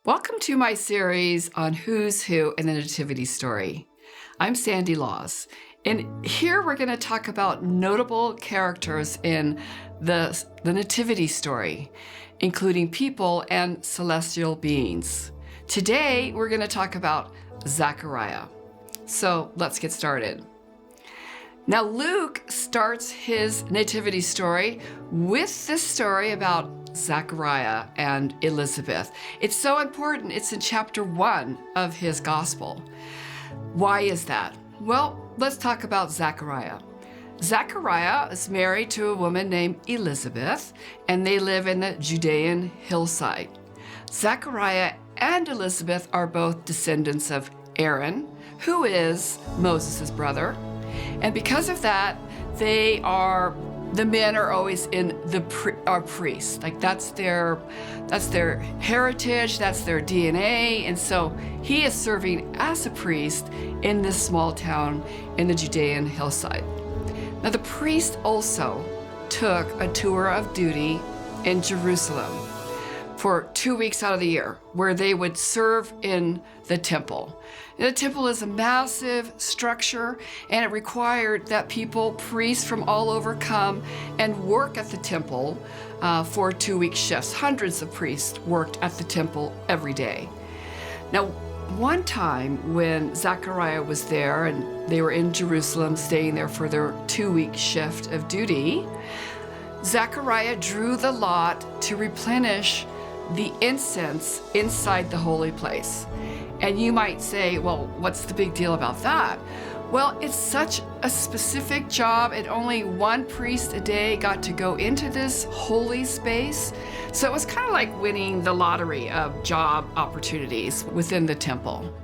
Welcome to my series on Who's Who in the Nativity Story. I'm Sandy Laws, and here we're going to talk about notable characters in the Nativity Story, including people and celestial beings. Today, we're going to talk about Zechariah. So let's get started. Now, Luke starts his nativity story with this story about Zechariah and Elizabeth. It's so important. It's in chapter 1 of his gospel. Why is that? Well, let's talk about Zechariah. Zechariah is married to a woman named Elizabeth, and they live in the Judean hillside. Zechariah and Elizabeth are both descendants of Aaron, who is Moses' brother. And because of that, the men are always in are priests. Like that's their heritage, that's their DNA. And so he is serving as a priest in this small town in the Judean hillside. Now the priest also took a tour of duty in Jerusalem for 2 weeks out of the year, where they would serve in the temple. And the temple is a massive structure, and it required that priests from all over, come and work at the temple for 2-week shifts. Hundreds of priests worked at the temple every day. Now, one time when Zechariah was there and they were in Jerusalem staying there for their 2-week shift of duty, Zechariah drew the lot to replenish the incense inside the holy place. And you might say, well, what's the big deal about that? Well, it's such a specific job, and only one priest a day got to go into this holy space. So it was kind of like winning the lottery of job opportunities within the temple.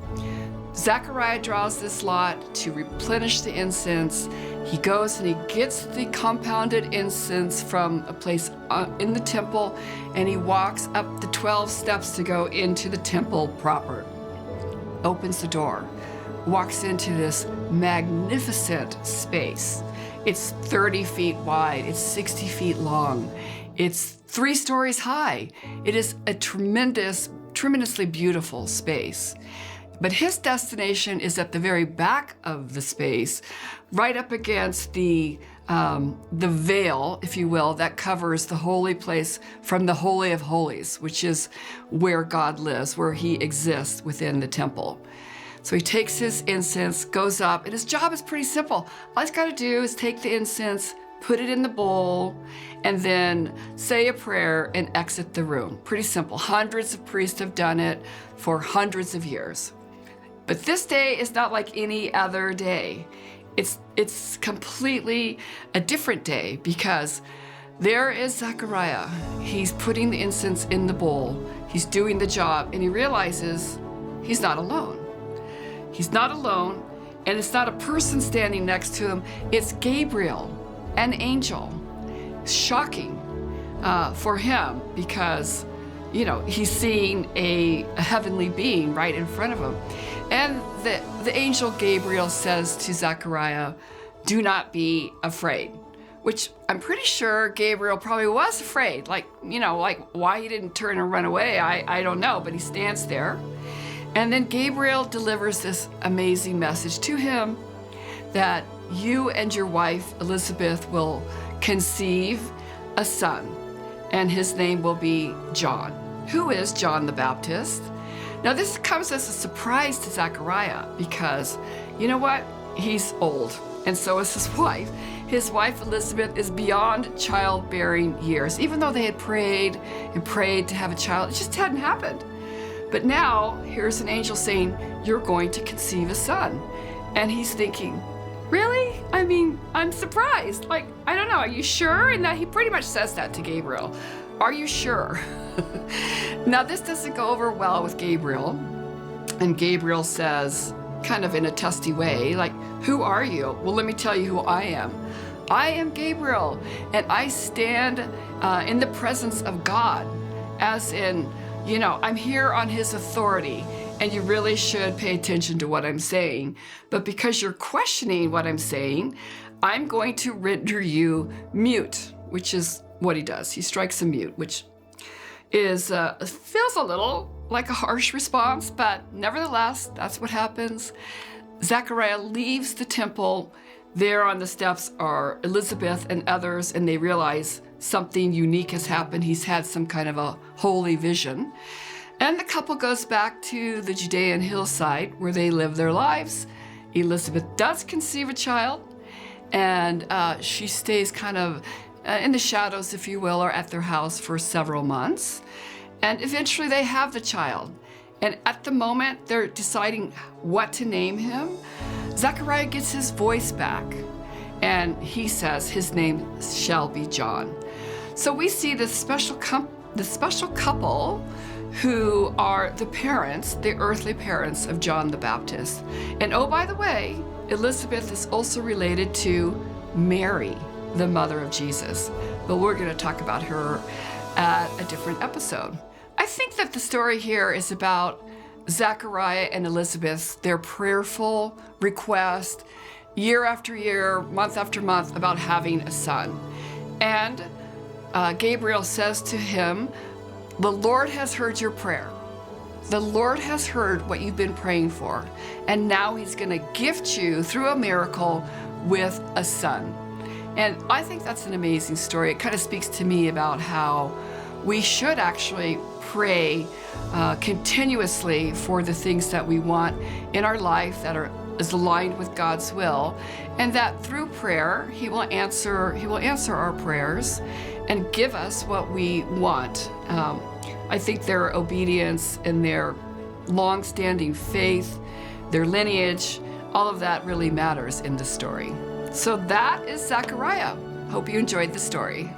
Zechariah draws this lot to replenish the incense. He goes and he gets the compounded incense from a place in the temple, and he walks up the 12 steps to go into the temple proper. Opens the door, walks into this magnificent space. It's 30 feet wide, it's 60 feet long, it's 3 stories high. It is a tremendously beautiful space. But his destination is at the very back of the space, right up against the veil, if you will, that covers the holy place from the Holy of Holies, which is where God lives, where he exists within the temple. So he takes his incense, goes up, and his job is pretty simple. All he's got to do is take the incense, put it in the bowl, and then say a prayer and exit the room. Pretty simple. Hundreds of priests have done it for hundreds of years. But this day is not like any other day. It's completely a different day, because there is Zechariah. He's putting the incense in the bowl. He's doing the job, and he realizes he's not alone. He's not alone, and it's not a person standing next to him. It's Gabriel, an angel. Shocking for him, because he's seeing a heavenly being right in front of him. And the angel Gabriel says to Zechariah, "Do not be afraid," which I'm pretty sure Gabriel probably was afraid. Like why he didn't turn and run away, I don't know, but he stands there. And then Gabriel delivers this amazing message to him that you and your wife, Elizabeth, will conceive a son, and his name will be John. Who is John the Baptist? Now, this comes as a surprise to Zechariah, because you know what? He's old, and so is his wife. His wife, Elizabeth, is beyond childbearing years. Even though they had prayed and prayed to have a child, it just hadn't happened. But now, here's an angel saying, you're going to conceive a son. And he's thinking, really? I mean, I'm surprised. Like, I don't know, are you sure? And that he pretty much says that to Gabriel. Are you sure? Now, this doesn't go over well with Gabriel. And Gabriel says, kind of in a testy way, like, who are you? Well, let me tell you who I am. I am Gabriel, and I stand in the presence of God, as in, I'm here on his authority, and you really should pay attention to what I'm saying. But because you're questioning what I'm saying, I'm going to render you mute, which is what he does. He strikes a mute, which is feels a little like a harsh response, but nevertheless, that's what happens. Zechariah leaves the temple. There on the steps are Elizabeth and others, and they realize something unique has happened. He's had some kind of a holy vision. And the couple goes back to the Judean hillside where they live their lives. Elizabeth does conceive a child, and she stays kind of in the shadows, if you will, or at their house for several months. And eventually they have the child. And at the moment they're deciding what to name him, Zechariah gets his voice back, and he says his name shall be John. So we see this special couple who are the parents, the earthly parents of John the Baptist. And oh, by the way, Elizabeth is also related to Mary, the mother of Jesus. But we're going to talk about her at a different episode. I think that the story here is about Zechariah and Elizabeth, their prayerful request year after year, month after month about having a son. And Gabriel says to him, "The Lord has heard your prayer. The Lord has heard what you've been praying for. And now he's going to gift you through a miracle with a son." And I think that's an amazing story. It kind of speaks to me about how we should actually pray continuously for the things that we want in our life that is aligned with God's will, and that through prayer he will answer our prayers and give us what we want. I think their obedience and their long-standing faith, their lineage, all of that really matters in the story. So that is Zechariah. Hope you enjoyed the story.